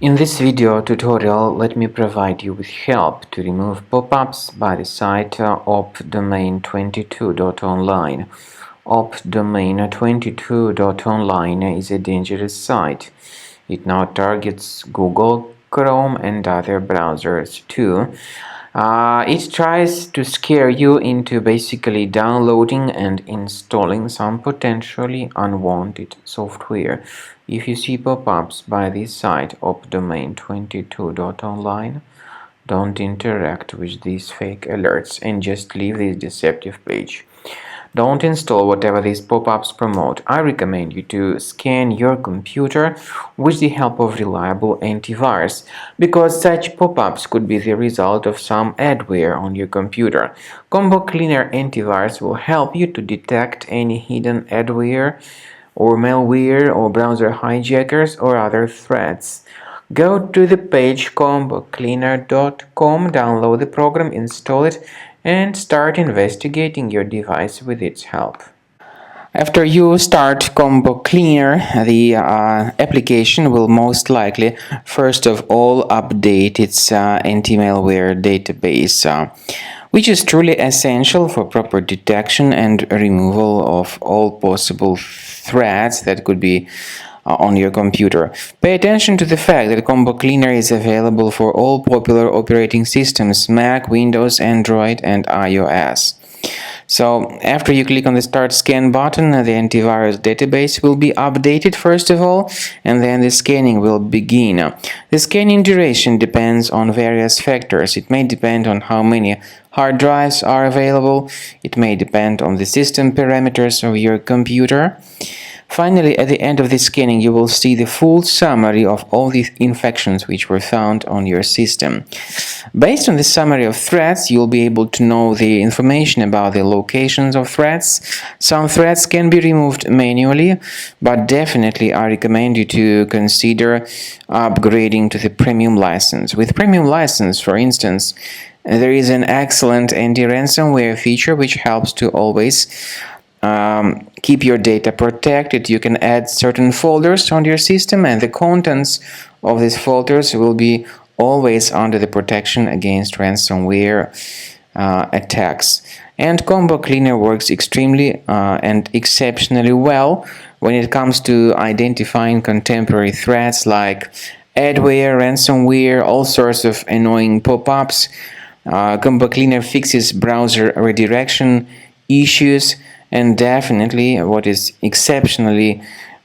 In this video tutorial, let me provide you with help to remove pop-ups by the site Opdomain22.online. Opdomain22.online is a dangerous site. It now targets Google, Chrome and other browsers too. It tries to scare you into basically downloading and installing some potentially unwanted software. If you see pop-ups by this site Opdomain22.online, don't interact with these fake alerts and just leave this deceptive page. Don't install whatever these pop-ups promote. I recommend you to scan your computer with the help of reliable antivirus, because such pop-ups could be the result of some adware on your computer. Combo Cleaner Antivirus will help you to detect any hidden adware or malware or browser hijackers or other threats. Go to the page combocleaner.com, download the program, install it, and start investigating your device with its help. After you start Combo Cleaner, the application will most likely first of all update its anti-malware database, which is truly essential for proper detection and removal of all possible threats that could be on your computer. Pay attention to the fact that Combo Cleaner is available for all popular operating systems: Mac, Windows, Android, and iOS. So after you click on the Start Scan button, the antivirus database will be updated first of all, and then the scanning will begin. The scanning duration depends on various factors. It may depend on how many hard drives are available. It may depend on the system parameters of your computer. Finally, at the end of the scanning, you will see the full summary of all the infections which were found on your system. Based on the summary of threats, you'll be able to know the information about the locations of threats. Some threats can be removed manually, but definitely I recommend you to consider upgrading to the premium license. With premium license, for instance, there is an excellent anti-ransomware feature which helps to always keep your data protected. You can add certain folders on your system, and the contents of these folders will be always under the protection against ransomware attacks. And Combo Cleaner works extremely and exceptionally well when it comes to identifying contemporary threats like adware, ransomware, all sorts of annoying pop-ups. Combo Cleaner fixes browser redirection issues, and definitely what is exceptionally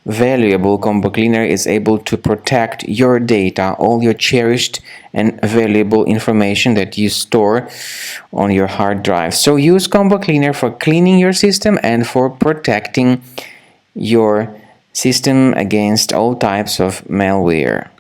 valuable, Combo Cleaner is able to protect your data, all your cherished and valuable information that you store on your hard drive. So use Combo Cleaner for cleaning your system and for protecting your system against all types of malware.